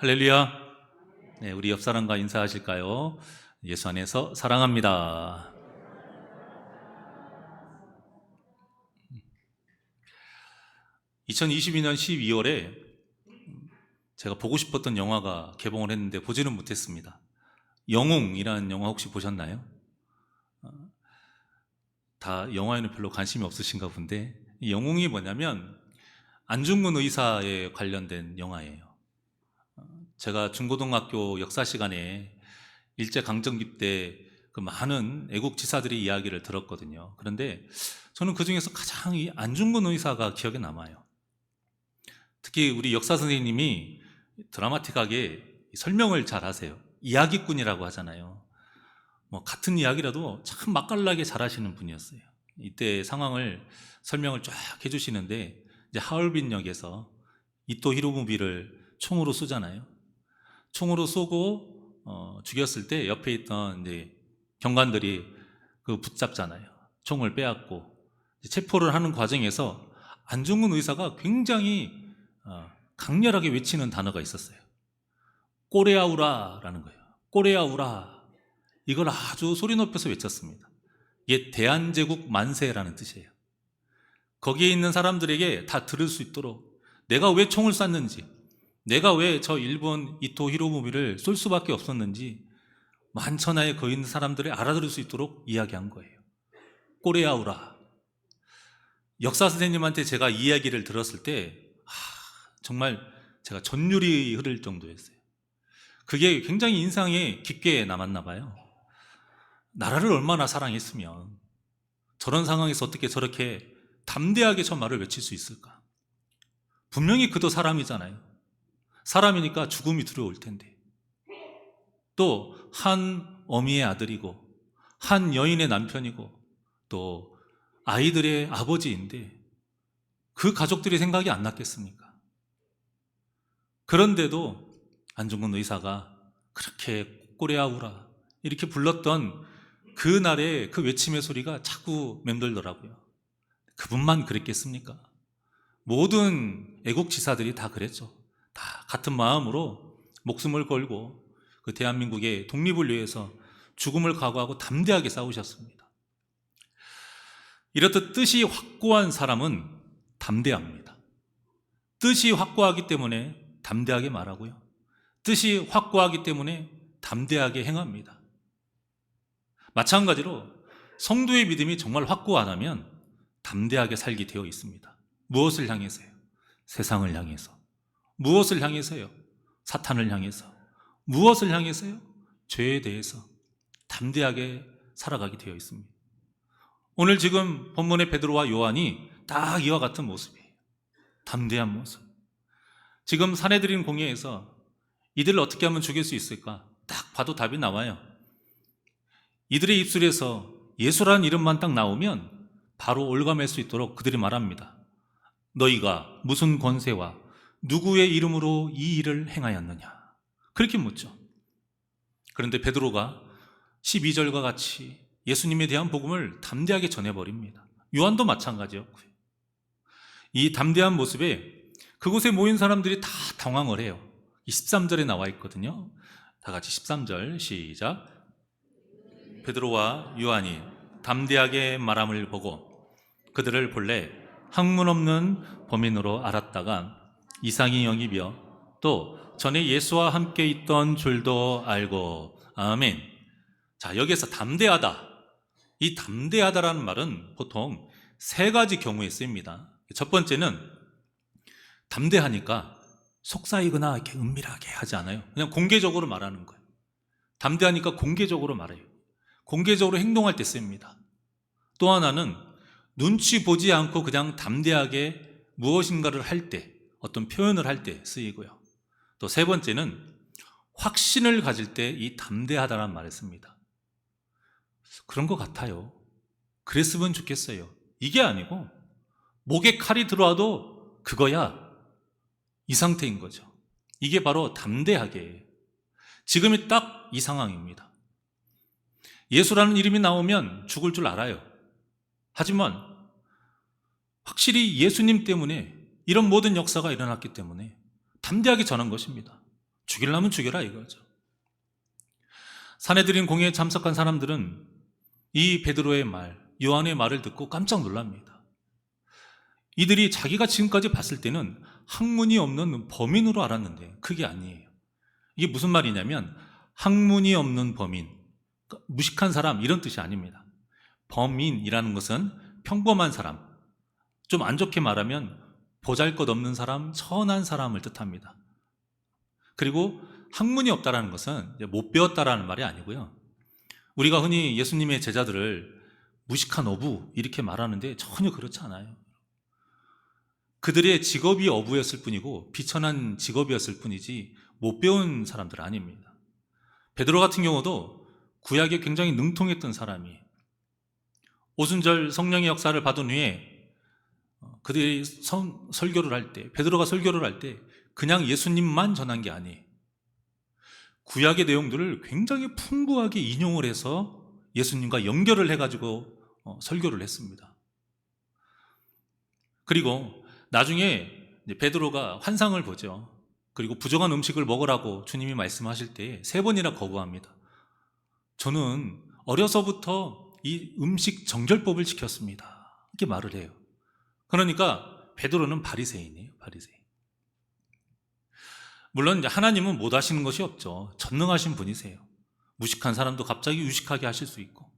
할렐루야. 네, 우리 옆 사람과 인사하실까요? 예수 안에서 사랑합니다. 2022년 12월에 제가 보고 싶었던 영화가 개봉을 했는데 보지는 못했습니다. 영웅이라는 영화 혹시 보셨나요? 다 영화에는 별로 관심이 없으신가 본데, 이 영웅이 뭐냐면 안중근 의사에 관련된 영화예요. 제가 중고등학교 역사 시간에 일제강점기 때 그 많은 애국지사들의 이야기를 들었거든요. 그런데 저는 그 중에서 가장 이 안중근 의사가 기억에 남아요. 특히 우리 역사 선생님이 드라마틱하게 설명을 잘 하세요. 이야기꾼이라고 하잖아요. 뭐 같은 이야기라도 참 맛깔나게 잘 하시는 분이었어요. 이때 상황을 설명을 쫙 해주시는데, 이제 하얼빈 역에서 이토 히로부미를 총으로 쏘잖아요. 총으로 쏘고 죽였을 때 옆에 있던 이제 경관들이 그 붙잡잖아요. 총을 빼앗고 체포를 하는 과정에서 안중근 의사가 굉장히 강렬하게 외치는 단어가 있었어요. 꼬레아우라라는 거예요. 꼬레아우라. 이걸 아주 소리 높여서 외쳤습니다. 이게 대한제국 만세라는 뜻이에요. 거기에 있는 사람들에게 다 들을 수 있도록 내가 왜 총을 쐈는지, 내가 왜 저 일본 이토 히로부미를 쏠 수밖에 없었는지 만천하에 거기 있는 사람들이 알아들을 수 있도록 이야기한 거예요. 꼬레아우라. 역사 선생님한테 제가 이 이야기를 들었을 때 정말 제가 전율이 흐를 정도였어요. 그게 굉장히 인상에 깊게 남았나 봐요. 나라를 얼마나 사랑했으면 저런 상황에서 어떻게 저렇게 담대하게 저 말을 외칠 수 있을까? 분명히 그도 사람이잖아요. 사람이니까 죽음이 두려울 텐데. 또 한 어미의 아들이고 한 여인의 남편이고 또 아이들의 아버지인데 그 가족들이 생각이 안 났겠습니까? 그런데도 안중근 의사가 그렇게 꼬레아우라 이렇게 불렀던 그날의 그 외침의 소리가 자꾸 맴돌더라고요. 그분만 그랬겠습니까? 모든 애국지사들이 다 그랬죠. 다 같은 마음으로 목숨을 걸고 그 대한민국의 독립을 위해서 죽음을 각오하고 담대하게 싸우셨습니다. 이렇듯 뜻이 확고한 사람은 담대합니다. 뜻이 확고하기 때문에 담대하게 말하고요. 뜻이 확고하기 때문에 담대하게 행합니다. 마찬가지로 성도의 믿음이 정말 확고하다면 담대하게 살게 되어 있습니다. 무엇을 향해서요? 세상을 향해서. 무엇을 향해서요? 사탄을 향해서. 무엇을 향해서요? 죄에 대해서 담대하게 살아가게 되어 있습니다. 오늘 지금 본문의 베드로와 요한이 딱 이와 같은 모습이에요. 담대한 모습. 지금 사내들인 공회에서 이들을 어떻게 하면 죽일 수 있을까? 딱 봐도 답이 나와요. 이들의 입술에서 예수라는 이름만 딱 나오면 바로 올가맬 수 있도록 그들이 말합니다. 너희가 무슨 권세와 누구의 이름으로 이 일을 행하였느냐? 그렇게 묻죠. 그런데 베드로가 12절과 같이 예수님에 대한 복음을 담대하게 전해버립니다. 요한도 마찬가지였고요. 이 담대한 모습에 그곳에 모인 사람들이 다 당황을 해요. 13절에 나와 있거든요. 다 같이 13절 시작. 베드로와 요한이 담대하게 말함을 보고 그들을 본래 학문 없는 범인으로 알았다가 이상히 여기며 또 전에 예수와 함께 있던 줄도 알고. 아멘. 자, 여기에서 담대하다. 이 담대하다라는 말은 보통 세 가지 경우에 쓰입니다. 첫 번째는 담대하니까 속사이거나 이렇게 은밀하게 하지 않아요. 그냥 공개적으로 말하는 거예요. 담대하니까 공개적으로 말해요. 공개적으로 행동할 때 씁니다. 또 하나는 눈치 보지 않고 그냥 담대하게 무엇인가를 할 때, 어떤 표현을 할 때 쓰이고요. 또 세 번째는 확신을 가질 때 이 담대하다라는 말을 씁니다. 그런 것 같아요. 그랬으면 좋겠어요. 이게 아니고 목에 칼이 들어와도 그거야. 이 상태인 거죠. 이게 바로 담대하게. 지금이 딱 이 상황입니다. 예수라는 이름이 나오면 죽을 줄 알아요. 하지만 확실히 예수님 때문에 이런 모든 역사가 일어났기 때문에 담대하게 전한 것입니다. 죽이려면 죽여라 이거죠. 산헤드린 공회에 참석한 사람들은 이 베드로의 말, 요한의 말을 듣고 깜짝 놀랍니다. 이들이 자기가 지금까지 봤을 때는 학문이 없는 범인으로 알았는데 그게 아니에요. 이게 무슨 말이냐면 학문이 없는 범인, 무식한 사람 이런 뜻이 아닙니다. 범인이라는 것은 평범한 사람, 좀 안 좋게 말하면 보잘것없는 사람, 천한 사람을 뜻합니다. 그리고 학문이 없다라는 것은 못 배웠다라는 말이 아니고요. 우리가 흔히 예수님의 제자들을 무식한 어부 이렇게 말하는데 전혀 그렇지 않아요. 그들의 직업이 어부였을 뿐이고 비천한 직업이었을 뿐이지 못 배운 사람들 아닙니다. 베드로 같은 경우도 구약에 굉장히 능통했던 사람이에요. 오순절 성령의 역사를 받은 후에 그들이 설교를 할 때, 베드로가 설교를 할 때 그냥 예수님만 전한 게 아니에요. 구약의 내용들을 굉장히 풍부하게 인용을 해서 예수님과 연결을 해가지고 설교를 했습니다. 그리고 나중에 베드로가 환상을 보죠. 그리고 부정한 음식을 먹으라고 주님이 말씀하실 때 3번이나 거부합니다. 저는 어려서부터 이 음식 정결법을 지켰습니다. 이렇게 말을 해요. 그러니까 베드로는 바리새인이에요. 바리새인. 물론 하나님은 못 하시는 것이 없죠. 전능하신 분이세요. 무식한 사람도 갑자기 유식하게 하실 수 있고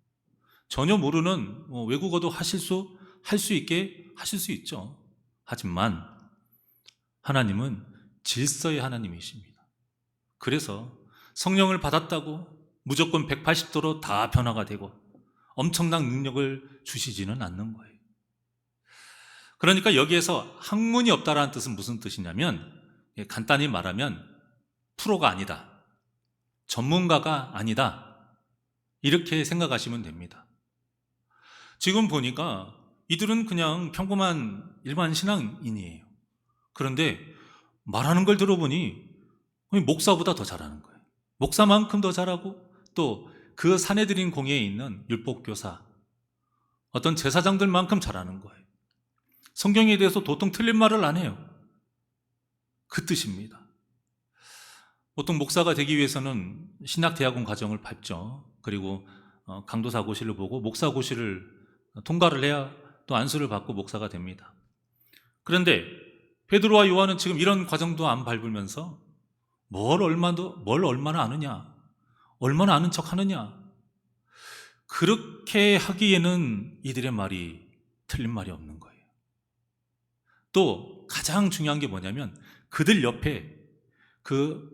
전혀 모르는 외국어도 할 수 있게 하실 수 있죠. 하지만 하나님은 질서의 하나님이십니다. 그래서 성령을 받았다고 무조건 180도로 다 변화가 되고 엄청난 능력을 주시지는 않는 거예요. 그러니까 여기에서 학문이 없다라는 뜻은 무슨 뜻이냐면 간단히 말하면 프로가 아니다, 전문가가 아니다 이렇게 생각하시면 됩니다. 지금 보니까 이들은 그냥 평범한 일반 신앙인이에요. 그런데 말하는 걸 들어보니 목사보다 더 잘하는 거예요. 목사만큼 더 잘하고 또 그 산헤드린 공회에 있는 율법교사, 어떤 제사장들만큼 잘하는 거예요. 성경에 대해서 도통 틀린 말을 안 해요. 그 뜻입니다. 보통 목사가 되기 위해서는 신학대학원 과정을 밟죠. 그리고 강도사고시를 보고 목사고시를 통과를 해야 또 안수를 받고 목사가 됩니다. 그런데 베드로와 요한은 지금 이런 과정도 안 밟으면서 뭘 얼마나 아느냐, 얼마나 아는 척 하느냐, 그렇게 하기에는 이들의 말이 틀린 말이 없는 거예요. 또 가장 중요한 게 뭐냐면 그들 옆에 그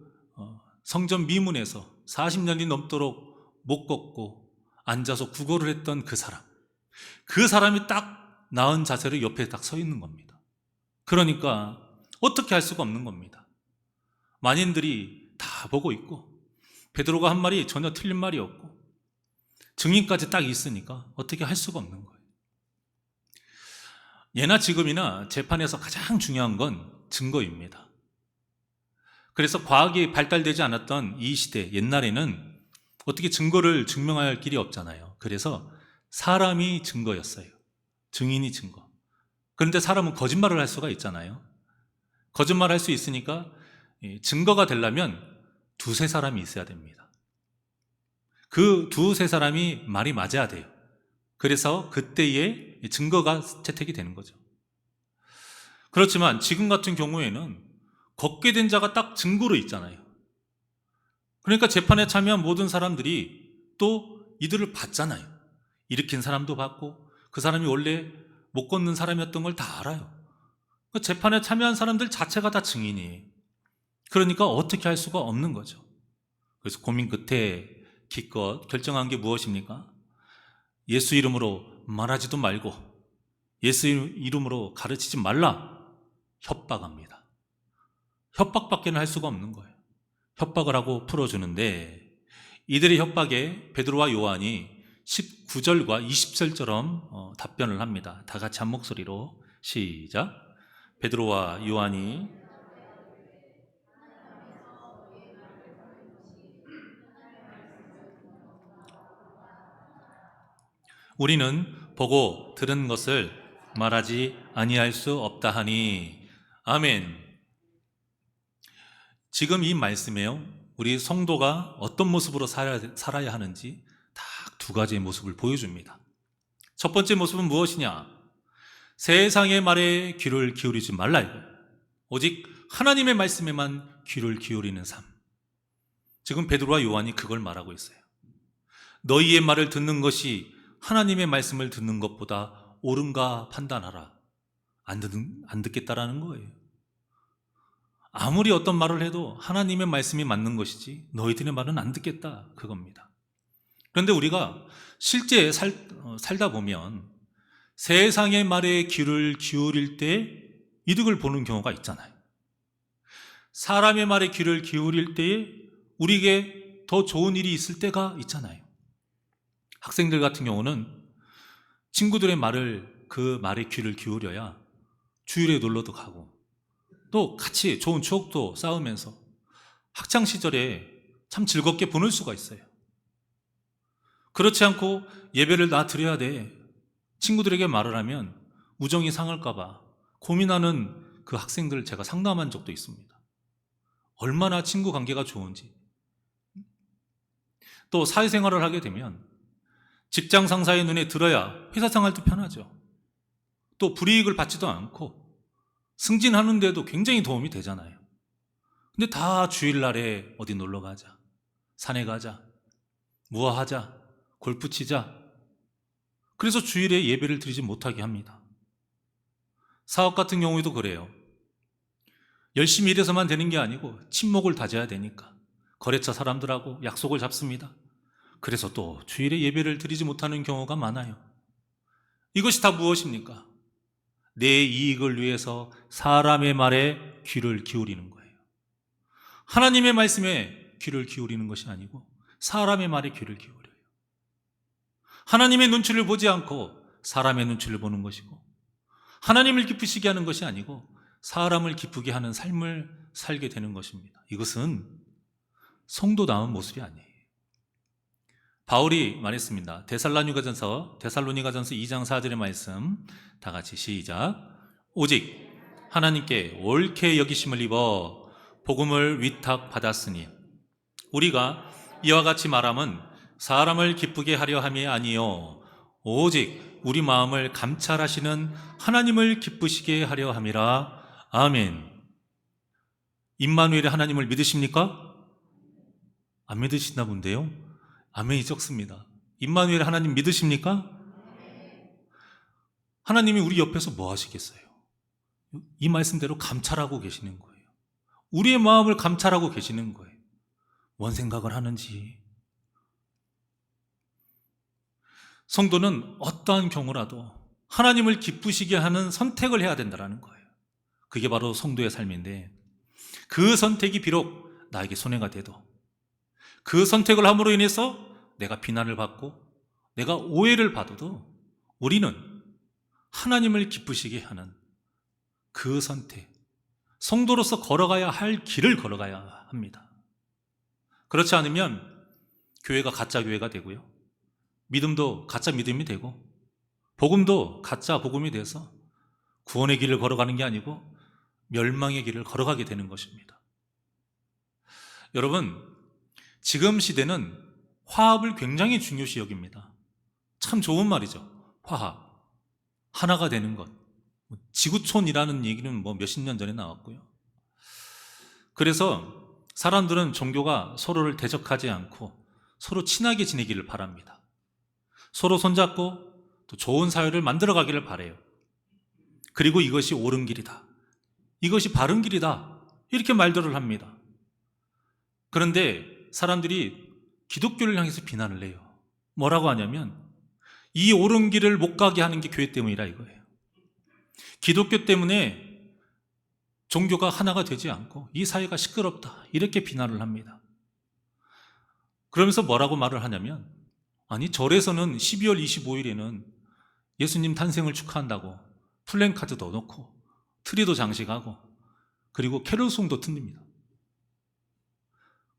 성전 미문에서 40년이 넘도록 못 걷고 앉아서 구걸을 했던 그 사람이 딱 나은 자세로 옆에 딱 서 있는 겁니다. 그러니까 어떻게 할 수가 없는 겁니다. 만인들이 다 보고 있고 베드로가 한 말이 전혀 틀린 말이 없고 증인까지 딱 있으니까 어떻게 할 수가 없는 거예요. 예나 지금이나 재판에서 가장 중요한 건 증거입니다. 그래서 과학이 발달되지 않았던 이 시대, 옛날에는 어떻게 증거를 증명할 길이 없잖아요. 그래서 사람이 증거였어요. 증인이 증거. 그런데 사람은 거짓말을 할 수가 있잖아요. 거짓말을 할 수 있으니까 증거가 되려면 2-3 사람이 있어야 됩니다. 그 2-3 사람이 말이 맞아야 돼요. 그래서 그때의 증거가 채택이 되는 거죠. 그렇지만 지금 같은 경우에는 걷게 된 자가 딱 증거로 있잖아요. 그러니까 재판에 참여한 모든 사람들이 또 이들을 봤잖아요. 일으킨 사람도 봤고 그 사람이 원래 못 걷는 사람이었던 걸 다 알아요. 그 재판에 참여한 사람들 자체가 다 증인이에요. 그러니까 어떻게 할 수가 없는 거죠. 그래서 고민 끝에 기껏 결정한 게 무엇입니까? 예수 이름으로 말하지도 말고 예수 이름으로 가르치지 말라 협박합니다. 협박밖에는 할 수가 없는 거예요. 협박을 하고 풀어주는데 이들의 협박에 베드로와 요한이 19절과 20절처럼 답변을 합니다. 다 같이 한 목소리로 시작. 베드로와 요한이 우리는 보고 들은 것을 말하지 아니할 수 없다 하니 아멘. 지금 이 말씀에요, 우리 성도가 어떤 모습으로 살아야 하는지 딱 두 가지의 모습을 보여줍니다. 첫 번째 모습은 무엇이냐? 세상의 말에 귀를 기울이지 말라 이거. 오직 하나님의 말씀에만 귀를 기울이는 삶. 지금 베드로와 요한이 그걸 말하고 있어요. 너희의 말을 듣는 것이 하나님의 말씀을 듣는 것보다 옳은가 판단하라. 안 듣겠다라는 거예요. 아무리 어떤 말을 해도 하나님의 말씀이 맞는 것이지 너희들의 말은 안 듣겠다, 그겁니다. 그런데 우리가 실제 살다 보면 세상의 말에 귀를 기울일 때 이득을 보는 경우가 있잖아요. 사람의 말에 귀를 기울일 때에 우리에게 더 좋은 일이 있을 때가 있잖아요. 학생들 같은 경우는 친구들의 그 말에 귀를 기울여야 주일에 놀러도 가고 또 같이 좋은 추억도 쌓으면서 학창시절에 참 즐겁게 보낼 수가 있어요. 그렇지 않고 예배를 나 드려야 돼, 친구들에게 말을 하면 우정이 상할까봐 고민하는 그 학생들 제가 상담한 적도 있습니다. 얼마나 친구 관계가 좋은지. 또 사회생활을 하게 되면 직장 상사의 눈에 들어야 회사 생활도 편하죠. 또 불이익을 받지도 않고 승진하는 데도 굉장히 도움이 되잖아요. 근데 다 주일날에 어디 놀러 가자, 산에 가자, 무화하자, 골프 치자. 그래서 주일에 예배를 드리지 못하게 합니다. 사업 같은 경우에도 그래요. 열심히 일해서만 되는 게 아니고 친목을 다져야 되니까 거래처 사람들하고 약속을 잡습니다. 그래서 또 주일에 예배를 드리지 못하는 경우가 많아요. 이것이 다 무엇입니까? 내 이익을 위해서 사람의 말에 귀를 기울이는 거예요. 하나님의 말씀에 귀를 기울이는 것이 아니고 사람의 말에 귀를 기울여요. 하나님의 눈치를 보지 않고 사람의 눈치를 보는 것이고, 하나님을 기쁘시게 하는 것이 아니고 사람을 기쁘게 하는 삶을 살게 되는 것입니다. 이것은 성도다운 모습이 아니에요. 바울이 말했습니다. 데살로니가전서 2장 4절의 말씀 다 같이 시작. 오직 하나님께 옳게 여기심을 입어 복음을 위탁받았으니 우리가 이와 같이 말함은 사람을 기쁘게 하려 함이 아니요 오직 우리 마음을 감찰하시는 하나님을 기쁘시게 하려 함이라. 아멘. 임마누엘의 하나님을 믿으십니까? 안 믿으시나 본데요. 아멘이 적습니다. 임마누엘 하나님 믿으십니까? 하나님이 우리 옆에서 뭐 하시겠어요? 이 말씀대로 감찰하고 계시는 거예요. 우리의 마음을 감찰하고 계시는 거예요. 뭔 생각을 하는지. 성도는 어떠한 경우라도 하나님을 기쁘시게 하는 선택을 해야 된다는 거예요. 그게 바로 성도의 삶인데, 그 선택이 비록 나에게 손해가 돼도, 그 선택을 함으로 인해서 내가 비난을 받고 내가 오해를 받아도 우리는 하나님을 기쁘시게 하는 그 선택, 성도로서 걸어가야 할 길을 걸어가야 합니다. 그렇지 않으면 교회가 가짜 교회가 되고요, 믿음도 가짜 믿음이 되고, 복음도 가짜 복음이 돼서 구원의 길을 걸어가는 게 아니고 멸망의 길을 걸어가게 되는 것입니다. 여러분, 지금 시대는 화합을 굉장히 중요시 여깁니다. 참 좋은 말이죠. 화합. 하나가 되는 것. 지구촌이라는 얘기는 몇십 년 전에 나왔고요. 그래서 사람들은 종교가 서로를 대적하지 않고 서로 친하게 지내기를 바랍니다. 서로 손잡고 또 좋은 사회를 만들어 가기를 바라요. 그리고 이것이 옳은 길이다, 이것이 바른 길이다, 이렇게 말들을 합니다. 그런데 사람들이 기독교를 향해서 비난을 해요. 뭐라고 하냐면 이 옳은 길을 못 가게 하는 게 교회 때문이라 이거예요. 기독교 때문에 종교가 하나가 되지 않고 이 사회가 시끄럽다, 이렇게 비난을 합니다. 그러면서 뭐라고 말을 하냐면, 아니 절에서는 12월 25일에는 예수님 탄생을 축하한다고 플랜카드도 넣고 트리도 장식하고 그리고 캐롤송도 틀립니다.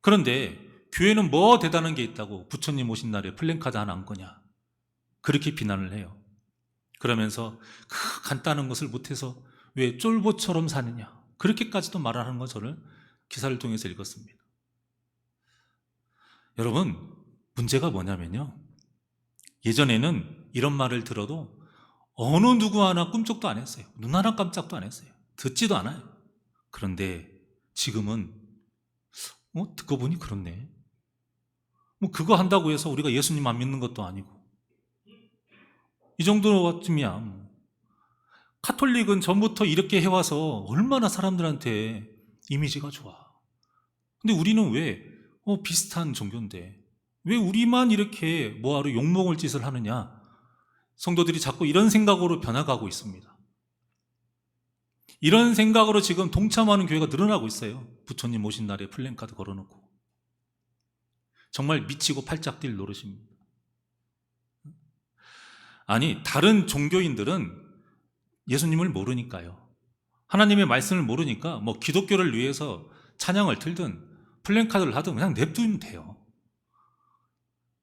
그런데 교회는 뭐 대단한 게 있다고 부처님 오신 날에 플랜카드 하나 안 거냐, 그렇게 비난을 해요. 그러면서 그 간단한 것을 못해서 왜 쫄보처럼 사느냐, 그렇게까지도 말하는 거 저를 기사를 통해서 읽었습니다. 여러분, 문제가 뭐냐면요, 예전에는 이런 말을 들어도 어느 누구 하나 꿈쩍도 안 했어요. 눈 하나 깜짝도 안 했어요. 듣지도 않아요. 그런데 지금은 듣고 보니 그렇네. 그거 한다고 해서 우리가 예수님 안 믿는 것도 아니고 이 정도쯤이야. 카톨릭은 전부터 이렇게 해와서 얼마나 사람들한테 이미지가 좋아. 근데 우리는 왜 비슷한 종교인데 왜 우리만 이렇게 뭐하러 욕먹을 짓을 하느냐. 성도들이 자꾸 이런 생각으로 변화가고 있습니다. 이런 생각으로 지금 동참하는 교회가 늘어나고 있어요. 부처님 오신 날에 플랜카드 걸어놓고. 정말 미치고 팔짝 뛸 노릇입니다. 아니, 다른 종교인들은 예수님을 모르니까요. 하나님의 말씀을 모르니까 기독교를 위해서 찬양을 틀든 플랜카드를 하든 그냥 냅두면 돼요.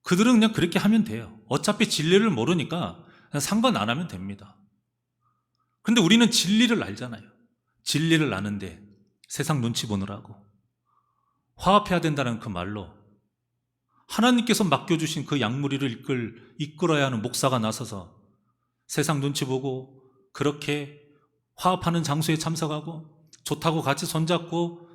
그들은 그냥 그렇게 하면 돼요. 어차피 진리를 모르니까 그냥 상관 안 하면 됩니다. 그런데 우리는 진리를 알잖아요. 진리를 아는데 세상 눈치 보느라고 화합해야 된다는 그 말로 하나님께서 맡겨주신 그 양무리를 이끌어야 하는 목사가 나서서 세상 눈치 보고 그렇게 화합하는 장소에 참석하고 좋다고 같이 손잡고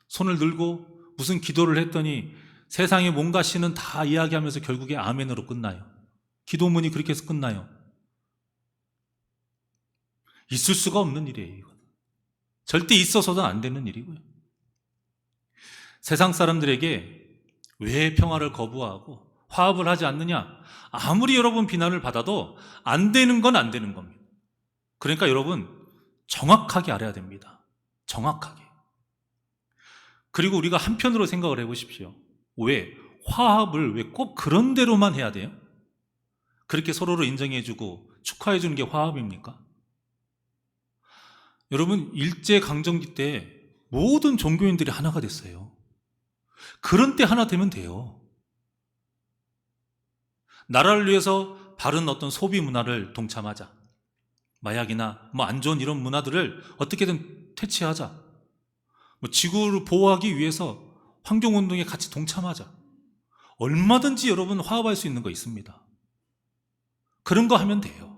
손을 들고 무슨 기도를 했더니 세상에 뭔가 씨는 다 이야기하면서 결국에 아멘으로 끝나요. 기도문이 그렇게 해서 끝나요. 있을 수가 없는 일이에요. 이건. 절대 있어서도 안 되는 일이고요. 세상 사람들에게 왜 평화를 거부하고 화합을 하지 않느냐? 아무리 여러분 비난을 받아도 안 되는 건 안 되는 겁니다. 그러니까 여러분 정확하게 알아야 됩니다. 정확하게. 그리고 우리가 한편으로 생각을 해보십시오. 왜? 화합을 왜 꼭 그런 대로만 해야 돼요? 그렇게 서로를 인정해주고 축하해주는 게 화합입니까? 여러분, 일제강점기 때 모든 종교인들이 하나가 됐어요. 그런 때 하나 되면 돼요. 나라를 위해서 바른 어떤 소비 문화를 동참하자. 마약이나 안 좋은 이런 문화들을 어떻게든 퇴치하자. 지구를 보호하기 위해서 환경운동에 같이 동참하자. 얼마든지 여러분 화합할 수 있는 거 있습니다. 그런 거 하면 돼요.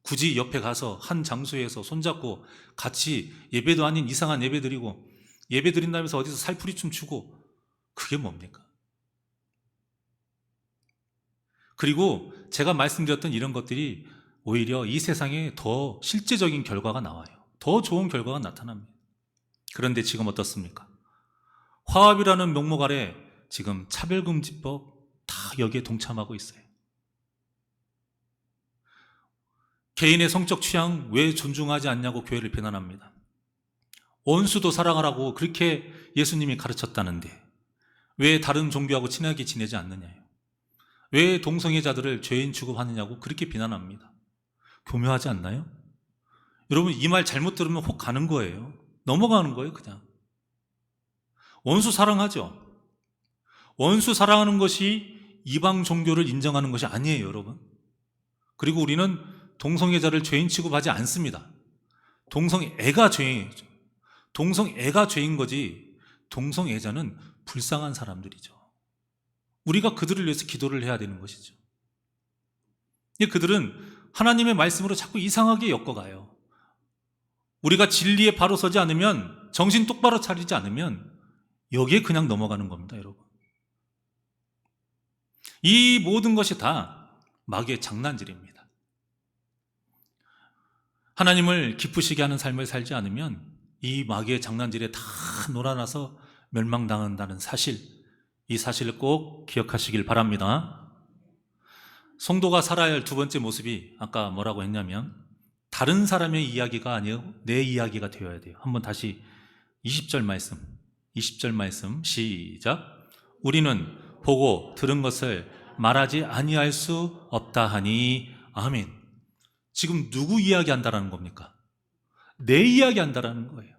굳이 옆에 가서 한 장소에서 손잡고 같이 예배도 아닌 이상한 예배 드리고 예배 드린다면서 어디서 살풀이춤 추고 그게 뭡니까? 그리고 제가 말씀드렸던 이런 것들이 오히려 이 세상에 더 실제적인 결과가 나와요. 더 좋은 결과가 나타납니다. 그런데 지금 어떻습니까? 화합이라는 명목 아래 지금 차별금지법 다 여기에 동참하고 있어요. 개인의 성적 취향 왜 존중하지 않냐고 교회를 비난합니다. 원수도 사랑하라고 그렇게 예수님이 가르쳤다는데 왜 다른 종교하고 친하게 지내지 않느냐요. 왜 동성애자들을 죄인 취급하느냐고 그렇게 비난합니다. 교묘하지 않나요? 여러분, 이 말 잘못 들으면 혹 가는 거예요. 넘어가는 거예요, 그냥. 원수 사랑하죠. 원수 사랑하는 것이 이방 종교를 인정하는 것이 아니에요, 여러분. 그리고 우리는 동성애자를 죄인 취급하지 않습니다. 동성애가 죄인이죠. 동성애가 죄인 거지 동성애자는 불쌍한 사람들이죠. 우리가 그들을 위해서 기도를 해야 되는 것이죠. 그들은 하나님의 말씀으로 자꾸 이상하게 엮어가요. 우리가 진리에 바로 서지 않으면, 정신 똑바로 차리지 않으면 여기에 그냥 넘어가는 겁니다, 여러분. 이 모든 것이 다 마귀의 장난질입니다. 하나님을 기쁘시게 하는 삶을 살지 않으면 이 마귀의 장난질에 다 놀아나서 멸망당한다는 사실, 이 사실을 꼭 기억하시길 바랍니다. 성도가 살아야 할 두 번째 모습이 아까 뭐라고 했냐면 다른 사람의 이야기가 아니고 내 이야기가 되어야 돼요. 한번 다시 20절 말씀 시작. 우리는 보고 들은 것을 말하지 아니할 수 없다 하니 아멘. 지금 누구 이야기한다라는 겁니까? 내 이야기한다라는 거예요.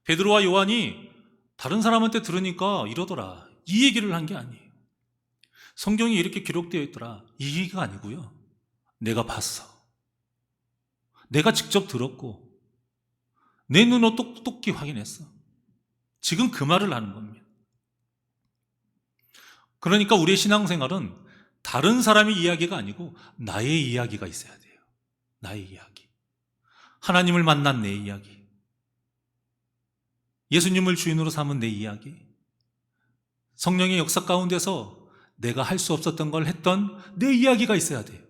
베드로와 요한이 다른 사람한테 들으니까 이러더라, 이 얘기를 한 게 아니에요. 성경이 이렇게 기록되어 있더라, 이 얘기가 아니고요. 내가 봤어. 내가 직접 들었고 내 눈으로 똑똑히 확인했어. 지금 그 말을 하는 겁니다. 그러니까 우리의 신앙생활은 다른 사람의 이야기가 아니고 나의 이야기가 있어야 돼요. 나의 이야기. 하나님을 만난 내 이야기. 예수님을 주인으로 삼은 내 이야기. 성령의 역사 가운데서 내가 할 수 없었던 걸 했던 내 이야기가 있어야 돼요.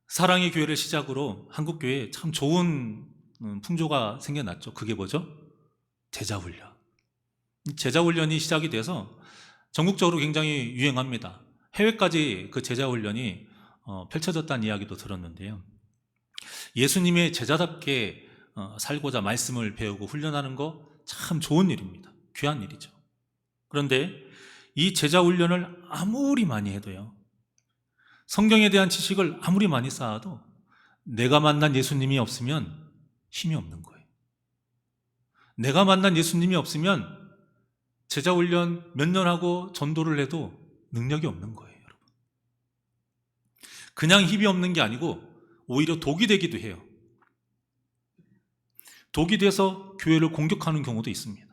사랑의 교회를 시작으로 한국교회에 참 좋은 풍조가 생겨났죠. 그게 뭐죠? 제자훈련. 제자훈련이 시작이 돼서 전국적으로 굉장히 유행합니다. 해외까지 그 제자훈련이 펼쳐졌다는 이야기도 들었는데요. 예수님의 제자답게 살고자 말씀을 배우고 훈련하는 거 참 좋은 일입니다. 귀한 일이죠. 그런데 이 제자훈련을 아무리 많이 해도요, 성경에 대한 지식을 아무리 많이 쌓아도 내가 만난 예수님이 없으면 힘이 없는 거예요. 내가 만난 예수님이 없으면 제자훈련 몇 년 하고 전도를 해도 능력이 없는 거예요, 여러분. 그냥 힘이 없는 게 아니고 오히려 독이 되기도 해요. 독이 돼서 교회를 공격하는 경우도 있습니다.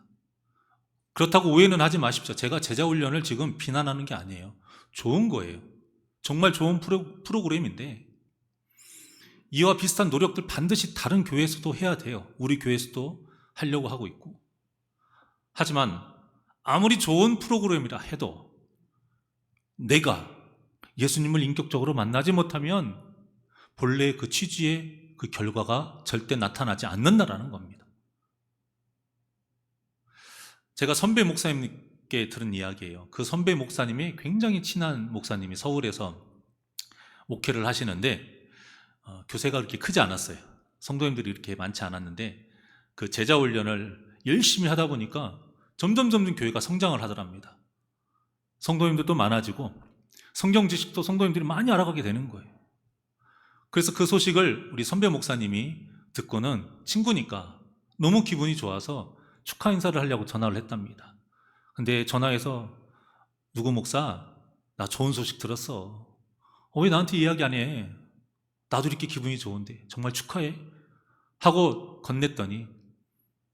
그렇다고 오해는 하지 마십시오. 제가 제자훈련을 지금 비난하는 게 아니에요. 좋은 거예요. 정말 좋은 프로그램인데 이와 비슷한 노력들 반드시 다른 교회에서도 해야 돼요. 우리 교회에서도 하려고 하고 있고. 하지만 아무리 좋은 프로그램이라 해도 내가 예수님을 인격적으로 만나지 못하면 본래의 그 취지의 그 결과가 절대 나타나지 않는다라는 겁니다. 제가 선배 목사님께 들은 이야기예요. 그 선배 목사님이 굉장히 친한 목사님이 서울에서 목회를 하시는데 교세가 그렇게 크지 않았어요. 성도님들이 이렇게 많지 않았는데 그 제자훈련을 열심히 하다 보니까 점점 교회가 성장을 하더랍니다. 성도님들도 많아지고 성경 지식도 성도님들이 많이 알아가게 되는 거예요. 그래서 그 소식을 우리 선배 목사님이 듣고는 친구니까 너무 기분이 좋아서 축하 인사를 하려고 전화를 했답니다. 근데 전화해서 누구 목사, 나 좋은 소식 들었어. 왜 나한테 이야기 안 해? 나도 이렇게 기분이 좋은데 정말 축하해 하고 건넸더니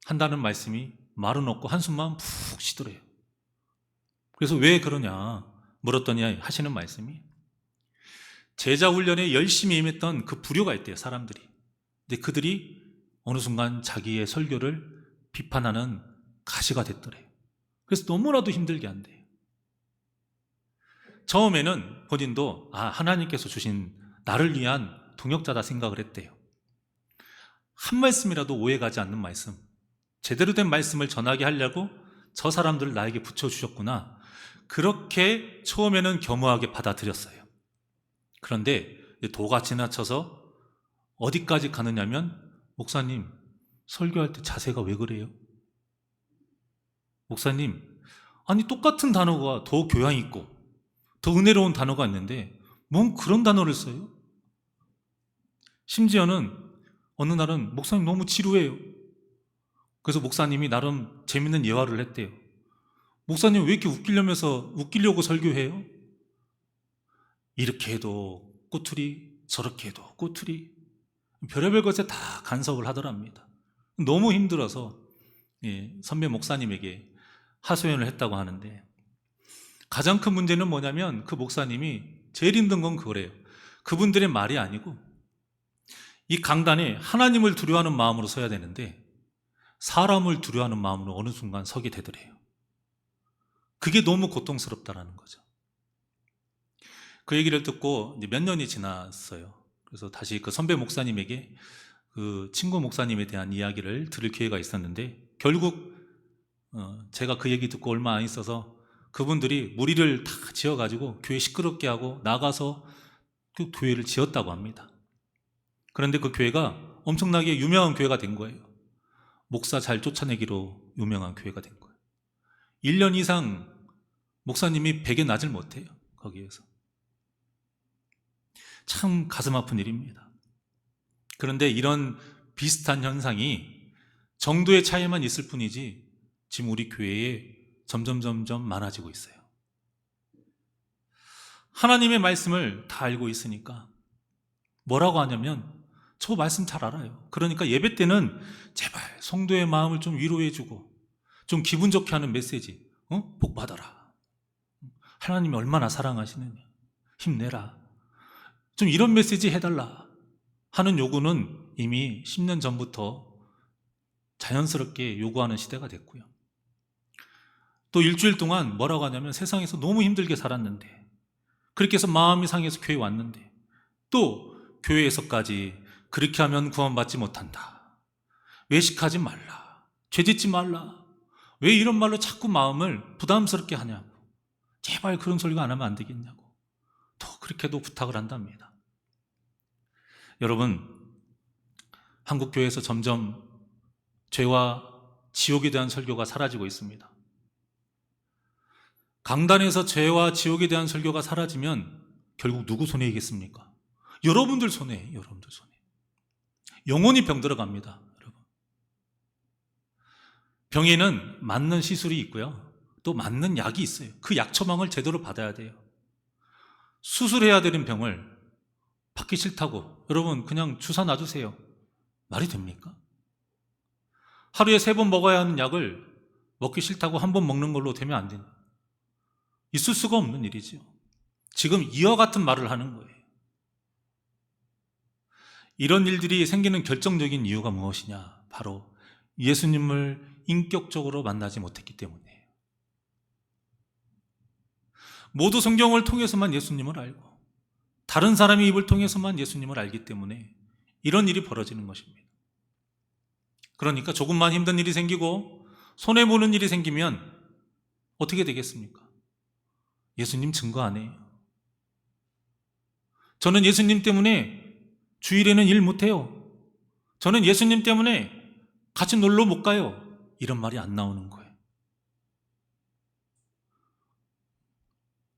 한다는 말씀이 말은 없고 한숨만 푹 쉬더래요. 그래서 왜 그러냐 물었더니 하시는 말씀이 제자훈련에 열심히 임했던 그 부류가 있대요, 사람들이. 근데 그들이 어느 순간 자기의 설교를 비판하는 가시가 됐더래요. 그래서 너무나도 힘들게 한대요. 처음에는 본인도 하나님께서 주신 나를 위한 동역자다 생각을 했대요. 한 말씀이라도 오해가지 않는 말씀, 제대로 된 말씀을 전하게 하려고 저 사람들을 나에게 붙여주셨구나. 그렇게 처음에는 겸허하게 받아들였어요. 그런데 도가 지나쳐서 어디까지 가느냐면 목사님 설교할 때 자세가 왜 그래요? 목사님 아니 똑같은 단어가 더 교양 있고 더 은혜로운 단어가 있는데 뭔 그런 단어를 써요? 심지어는 어느 날은 목사님 너무 지루해요. 그래서 목사님이 나름 재밌는 예화를 했대요. 목사님 왜 이렇게 웃기려고 설교해요? 이렇게 해도 꼬투리, 저렇게 해도 꼬투리, 별의별 것에 다 간섭을 하더랍니다. 너무 힘들어서 선배 목사님에게 하소연을 했다고 하는데 가장 큰 문제는 뭐냐면 그 목사님이 제일 힘든 건 그거래요. 그분들의 말이 아니고 이 강단에 하나님을 두려워하는 마음으로 서야 되는데 사람을 두려워하는 마음으로 어느 순간 서게 되더래요. 그게 너무 고통스럽다라는 거죠. 그 얘기를 듣고 이제 몇 년이 지났어요. 그래서 다시 그 선배 목사님에게 그 친구 목사님에 대한 이야기를 들을 기회가 있었는데 결국 제가 그 얘기 듣고 얼마 안 있어서 그분들이 무리를 다 지어가지고 교회 시끄럽게 하고 나가서 그 교회를 지었다고 합니다. 그런데 그 교회가 엄청나게 유명한 교회가 된 거예요. 목사 잘 쫓아내기로 유명한 교회가 된 거예요. 1년 이상 목사님이 베개 놔질 못해요. 거기에서. 참 가슴 아픈 일입니다. 그런데 이런 비슷한 현상이 정도의 차이만 있을 뿐이지 지금 우리 교회에 점점 많아지고 있어요. 하나님의 말씀을 다 알고 있으니까 뭐라고 하냐면 저 말씀 잘 알아요. 그러니까 예배 때는 제발 성도의 마음을 좀 위로해주고 좀 기분 좋게 하는 메시지, 복 받아라, 하나님이 얼마나 사랑하시느냐, 힘내라, 좀 이런 메시지 해달라 하는 요구는 이미 10년 전부터 자연스럽게 요구하는 시대가 됐고요. 또 일주일 동안 뭐라고 하냐면 세상에서 너무 힘들게 살았는데, 그렇게 해서 마음이 상해서 교회에 왔는데 또 교회에서까지 그렇게 하면 구원받지 못한다, 외식하지 말라, 죄짓지 말라, 왜 이런 말로 자꾸 마음을 부담스럽게 하냐고, 제발 그런 소리가 안 하면 안 되겠냐고 또 그렇게도 부탁을 한답니다. 여러분, 한국 교회에서 점점 죄와 지옥에 대한 설교가 사라지고 있습니다. 강단에서 죄와 지옥에 대한 설교가 사라지면 결국 누구 손해이겠습니까? 여러분들 손해, 여러분들 손해. 영혼이 병들어 갑니다, 여러분. 병에는 맞는 시술이 있고요, 또 맞는 약이 있어요. 그 약 처방을 제대로 받아야 돼요. 수술해야 되는 병을 받기 싫다고 여러분 그냥 주사 놔주세요, 말이 됩니까? 하루에 3번 먹어야 하는 약을 먹기 싫다고 1번 먹는 걸로 되면 안 되는, 있을 수가 없는 일이죠. 지금 이와 같은 말을 하는 거예요. 이런 일들이 생기는 결정적인 이유가 무엇이냐? 바로 예수님을 인격적으로 만나지 못했기 때문이에요. 모두 성경을 통해서만 예수님을 알고 다른 사람의 입을 통해서만 예수님을 알기 때문에 이런 일이 벌어지는 것입니다. 그러니까 조금만 힘든 일이 생기고 손해보는 일이 생기면 어떻게 되겠습니까? 예수님 증거 안 해요. 저는 예수님 때문에 주일에는 일 못해요. 저는 예수님 때문에 같이 놀러 못 가요. 이런 말이 안 나오는 거예요.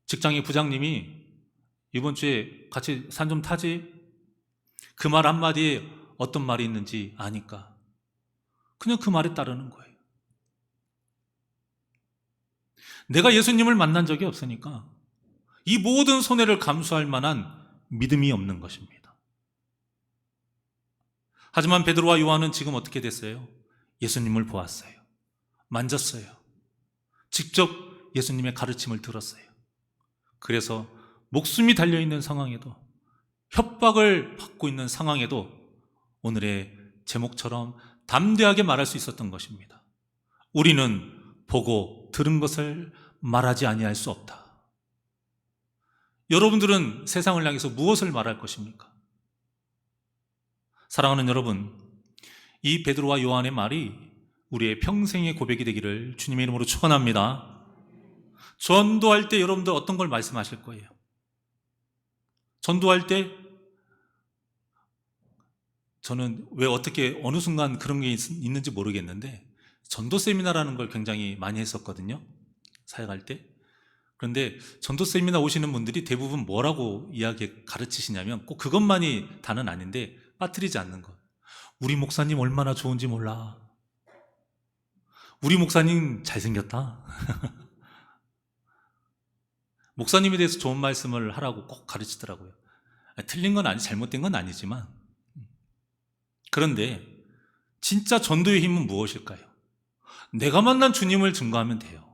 직장의 부장님이 이번 주에 같이 산 좀 타지? 그 말 한마디에 어떤 말이 있는지 아니까 그냥 그 말에 따르는 거예요. 내가 예수님을 만난 적이 없으니까 이 모든 손해를 감수할 만한 믿음이 없는 것입니다. 하지만 베드로와 요한은 지금 어떻게 됐어요? 예수님을 보았어요. 만졌어요. 직접 예수님의 가르침을 들었어요. 그래서 목숨이 달려있는 상황에도, 협박을 받고 있는 상황에도 오늘의 제목처럼 담대하게 말할 수 있었던 것입니다. 우리는 보고 들은 것을 말하지 아니할 수 없다. 여러분들은 세상을 향해서 무엇을 말할 것입니까? 사랑하는 여러분, 이 베드로와 요한의 말이 우리의 평생의 고백이 되기를 주님의 이름으로 축원합니다. 전도할 때 여러분들 어떤 걸 말씀하실 거예요? 전도할 때 저는 왜 어떻게 어느 순간 그런 게 있는지 모르겠는데 전도 세미나라는 걸 굉장히 많이 했었거든요, 사역할 때. 그런데 전도 세미나 오시는 분들이 대부분 뭐라고 가르치시냐면 꼭 그것만이 다는 아닌데 빠뜨리지 않는 것. 우리 목사님 얼마나 좋은지 몰라. 우리 목사님 잘생겼다. 목사님에 대해서 좋은 말씀을 하라고 꼭 가르치더라고요. 틀린 건 잘못된 건 아니지만, 그런데 진짜 전도의 힘은 무엇일까요? 내가 만난 주님을 증거하면 돼요.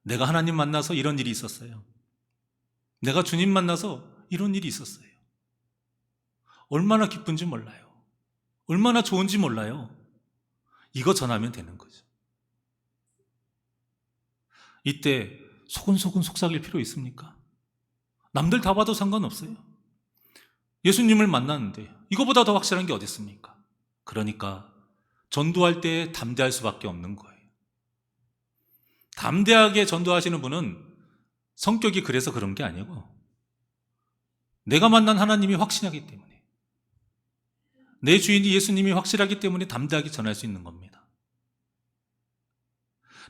내가 하나님 만나서 이런 일이 있었어요. 내가 주님 만나서 이런 일이 있었어요. 얼마나 기쁜지 몰라요. 얼마나 좋은지 몰라요. 이거 전하면 되는 거죠. 이때 소근소근 속삭일 필요 있습니까? 남들 다 봐도 상관없어요. 예수님을 만났는데 이거보다 더 확실한 게 어디 있습니까? 그러니까 전도할 때 담대할 수밖에 없는 거예요. 담대하게 전도하시는 분은 성격이 그래서 그런 게 아니고 내가 만난 하나님이 확신하기 때문에, 내 주인이 예수님이 확실하기 때문에 담대하게 전할 수 있는 겁니다.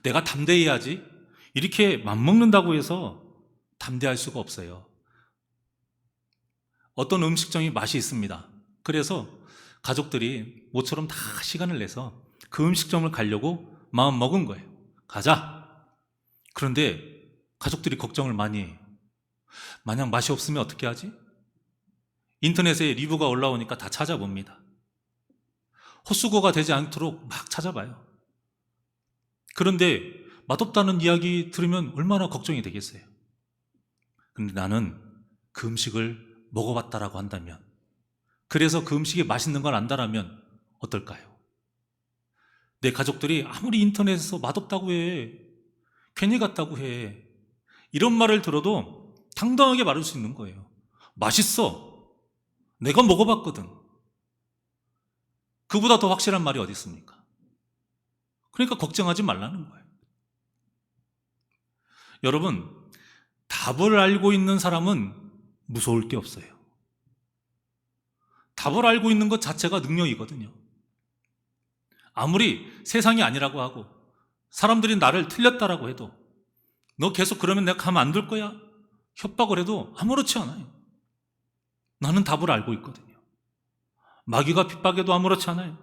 내가 담대해야지 이렇게 맘먹는다고 해서 담대할 수가 없어요. 어떤 음식점이 맛이 있습니다. 그래서 가족들이 모처럼 다 시간을 내서 그 음식점을 가려고 마음 먹은 거예요. 가자. 그런데 가족들이 걱정을 많이 해요. 만약 맛이 없으면 어떻게 하지? 인터넷에 리뷰가 올라오니까 다 찾아봅니다. 헛수고가 되지 않도록 막 찾아봐요. 그런데 맛없다는 이야기 들으면 얼마나 걱정이 되겠어요. 근데 나는 그 음식을 먹어봤다라고 한다면, 그래서 그 음식이 맛있는 걸 안다라면 어떨까요? 내 가족들이 아무리 인터넷에서 맛없다고 해, 괜히 갔다고 해, 이런 말을 들어도 당당하게 말할 수 있는 거예요. 맛있어. 내가 먹어봤거든. 그보다 더 확실한 말이 어디 있습니까? 그러니까 걱정하지 말라는 거예요. 여러분, 답을 알고 있는 사람은 무서울 게 없어요. 답을 알고 있는 것 자체가 능력이거든요. 아무리 세상이 아니라고 하고 사람들이 나를 틀렸다라고 해도, 너 계속 그러면 내가 가만 안 둘 거야? 협박을 해도 아무렇지 않아요. 나는 답을 알고 있거든요. 마귀가 핍박해도 아무렇지 않아요.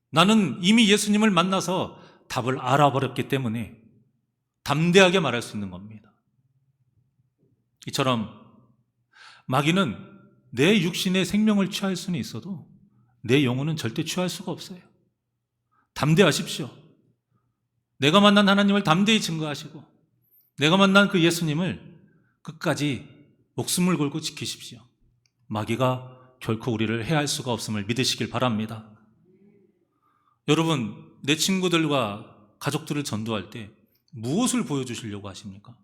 나는 이미 예수님을 만나서 답을 알아버렸기 때문에 담대하게 말할 수 있는 겁니다. 이처럼 마귀는 내 육신의 생명을 취할 수는 있어도 내 영혼은 절대 취할 수가 없어요. 담대하십시오. 내가 만난 하나님을 담대히 증거하시고, 내가 만난 그 예수님을 끝까지 목숨을 걸고 지키십시오. 마귀가 결코 우리를 해할 수가 없음을 믿으시길 바랍니다. 여러분, 내 친구들과 가족들을 전도할 때 무엇을 보여주시려고 하십니까?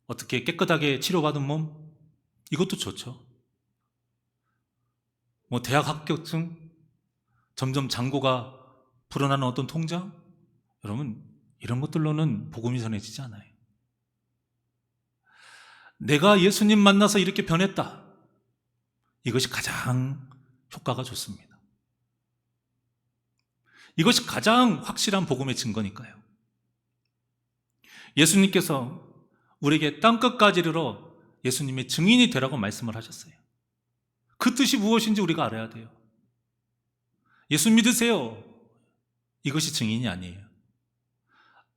어떻게 깨끗하게 치료받은 몸? 이것도 좋죠. 대학 합격증? 점점 잔고가 불어나는 어떤 통장? 여러분, 이런 것들로는 복음이 전해지지 않아요. 내가 예수님 만나서 이렇게 변했다. 이것이 가장 효과가 좋습니다. 이것이 가장 확실한 복음의 증거니까요. 예수님께서 우리에게 땅끝까지 이르러 예수님의 증인이 되라고 말씀을 하셨어요. 그 뜻이 무엇인지 우리가 알아야 돼요. 예수 믿으세요. 이것이 증인이 아니에요.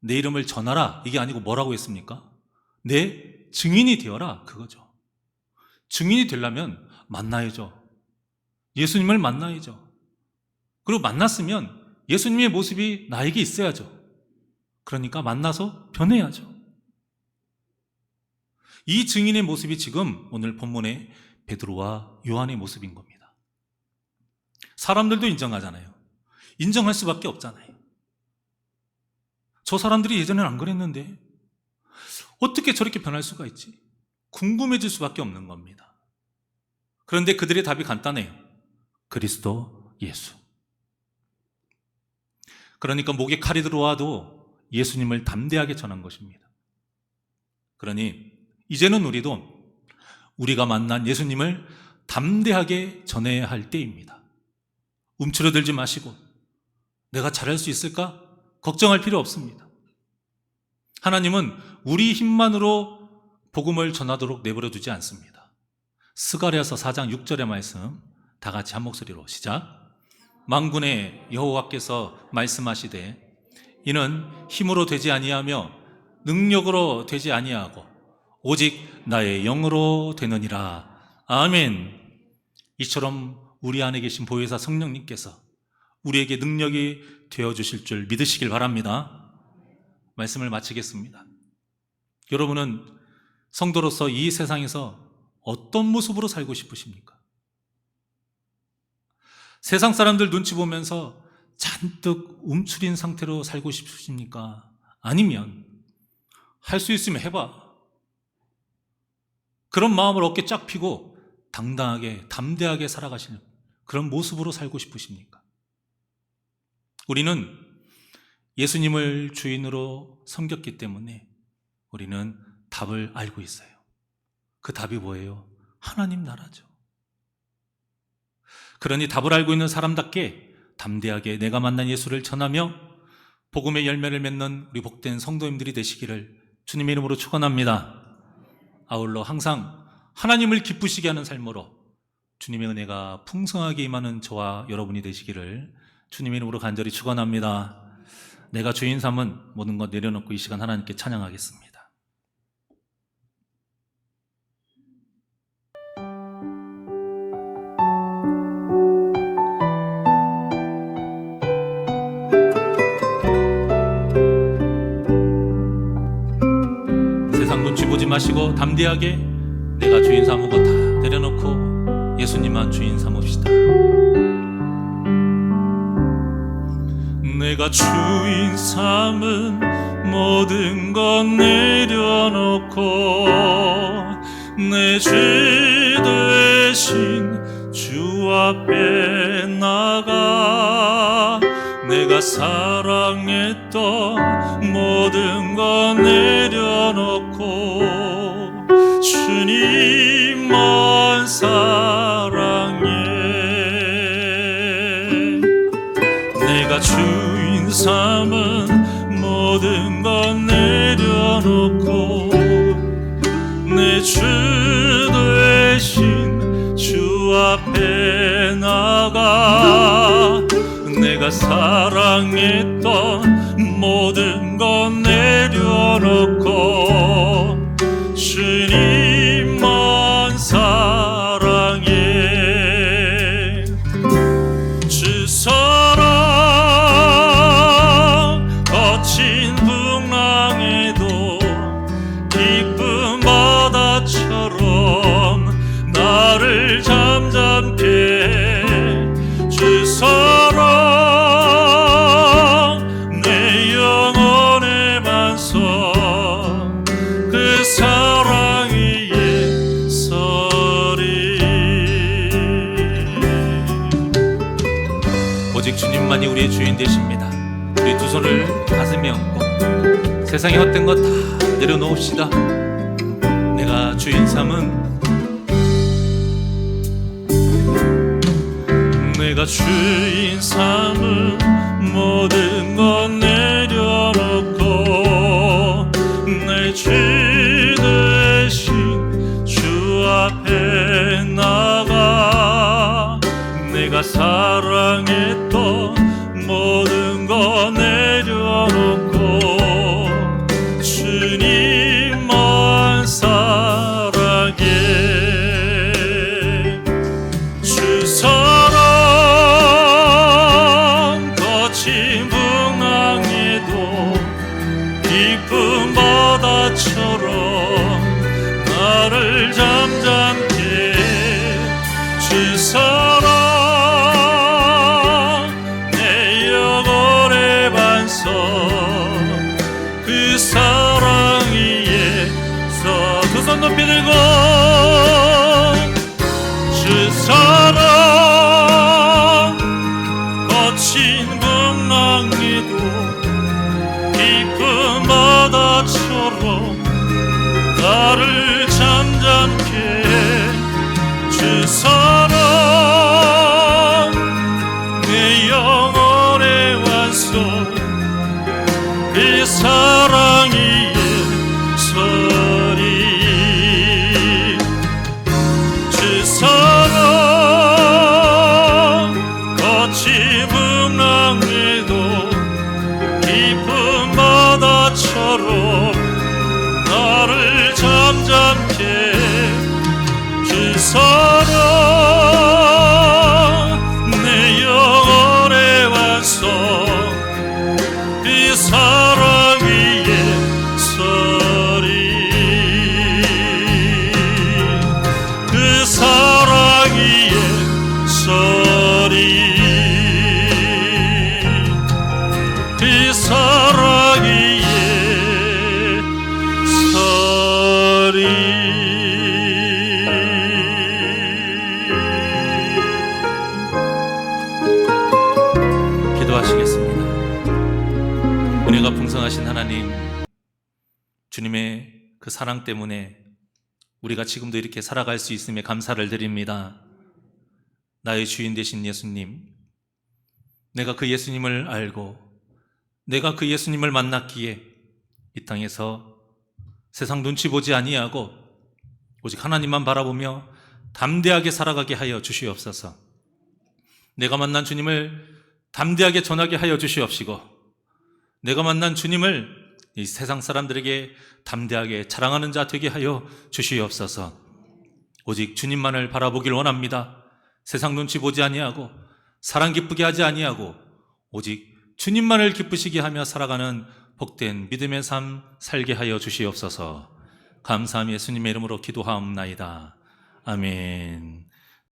내 이름을 전하라. 이게 아니고 뭐라고 했습니까? 내 증인이 되어라. 그거죠. 증인이 되려면 만나야죠. 예수님을 만나야죠. 그리고 만났으면 예수님의 모습이 나에게 있어야죠. 그러니까 만나서 변해야죠. 이 증인의 모습이 지금 오늘 본문의 베드로와 요한의 모습인 겁니다. 사람들도 인정하잖아요. 인정할 수밖에 없잖아요. 저 사람들이 예전엔 안 그랬는데 어떻게 저렇게 변할 수가 있지? 궁금해질 수밖에 없는 겁니다. 그런데 그들의 답이 간단해요. 그리스도 예수. 그러니까 목에 칼이 들어와도 예수님을 담대하게 전한 것입니다. 그러니 이제는 우리도 우리가 만난 예수님을 담대하게 전해야 할 때입니다. 움츠러들지 마시고 내가 잘할 수 있을까? 걱정할 필요 없습니다. 하나님은 우리 힘만으로 복음을 전하도록 내버려 두지 않습니다. 스가랴서 4장 6절의 말씀 다 같이 한 목소리로 시작. 만군의 여호와께서 말씀하시되 이는 힘으로 되지 아니하며 능력으로 되지 아니하고 오직 나의 영으로 되느니라. 아멘. 이처럼 우리 안에 계신 보혜사 성령님께서 우리에게 능력이 되어주실 줄 믿으시길 바랍니다. 말씀을 마치겠습니다. 여러분은 성도로서 이 세상에서 어떤 모습으로 살고 싶으십니까? 세상 사람들 눈치 보면서 잔뜩 움츠린 상태로 살고 싶으십니까? 아니면 할 수 있으면 해봐. 그런 마음을 어깨 쫙 펴고 당당하게 담대하게 살아가시는 그런 모습으로 살고 싶으십니까? 우리는 예수님을 주인으로 섬겼기 때문에 우리는 답을 알고 있어요. 그 답이 뭐예요? 하나님 나라죠. 그러니 답을 알고 있는 사람답게 담대하게 내가 만난 예수를 전하며 복음의 열매를 맺는 우리 복된 성도님들이 되시기를 주님의 이름으로 축원합니다. 아울러 항상 하나님을 기쁘시게 하는 삶으로 주님의 은혜가 풍성하게 임하는 저와 여러분이 되시기를 주님의 이름으로 간절히 축원합니다. 내가 주인 삼은 모든 것 내려놓고 이 시간 하나님께 찬양하겠습니다. 마시고 담대하게 내가 주인 삼은 거 다 내려놓고 예수님만 주인 삼읍시다. 내가 주인 삼은 모든 것 내려놓고 내 죄 대신 주 앞에 나가 내가 사랑했던 모든 것 내려놓고 주님만 사랑해. 내가 주인 삼은 모든 것 내려놓고 내 주 대신 주 앞에 나가 내가 사랑했던 모든 것 내려놓고 주님만 사랑해. 주 사랑 거친 풍랑에도 깊은 바다처럼 나를 잠잠케 해. 주 사랑 내 영혼의 반석 그 사랑 위에 서리. 오직 주님만이 우리의 주인 되십니다. 우리 두 손을 가슴에 얹고 세상의 헛된 것 다 내려놓읍시다. 내가 주인 삼은 내가 주인 삼은 모든 것 내려놓고 내 죄 대신 주 앞에 나가 내가 사랑했던 모든 것 내려놓고 주님만 사랑해. 주 사랑 거친 풍랑에도 깊은 바다처럼 나를 잠잠케 해. 주 사랑 내 영혼의 반석 그 사랑 위에서 두 손 높이 들고 주 사랑 거친 풍랑에도 깊은 바다처럼 나를 잠잠케 해. 주 사랑 내 영혼의 완성 그 사랑 위에 서리. 주 사랑 거친 풍랑에도 깊은 바다처럼 나를 잠잠케 해. 주 사랑 내 영혼의 완성 그 사랑 위에 서리. 그 사랑 위에 서리. 그 사랑 위에 서리. 기도하시겠습니다. 은혜가 풍성하신 하나님, 주님의 그 사랑 때문에 우리가 지금도 이렇게 살아갈 수 있음에 감사를 드립니다. 나의 주인 되신 예수님, 내가 그 예수님을 알고 내가 그 예수님을 만났기에 이 땅에서 세상 눈치 보지 아니하고 오직 하나님만 바라보며 담대하게 살아가게 하여 주시옵소서. 내가 만난 주님을 담대하게 전하게 하여 주시옵시고 내가 만난 주님을 이 세상 사람들에게 담대하게 자랑하는 자 되게 하여 주시옵소서. 오직 주님만을 바라보길 원합니다. 세상 눈치 보지 아니하고 사랑 기쁘게 하지 아니하고 오직 주님만을 기쁘시게 하며 살아가는 복된 믿음의 삶 살게 하여 주시옵소서. 감사함이 예수님의 이름으로 기도하옵나이다. 아멘.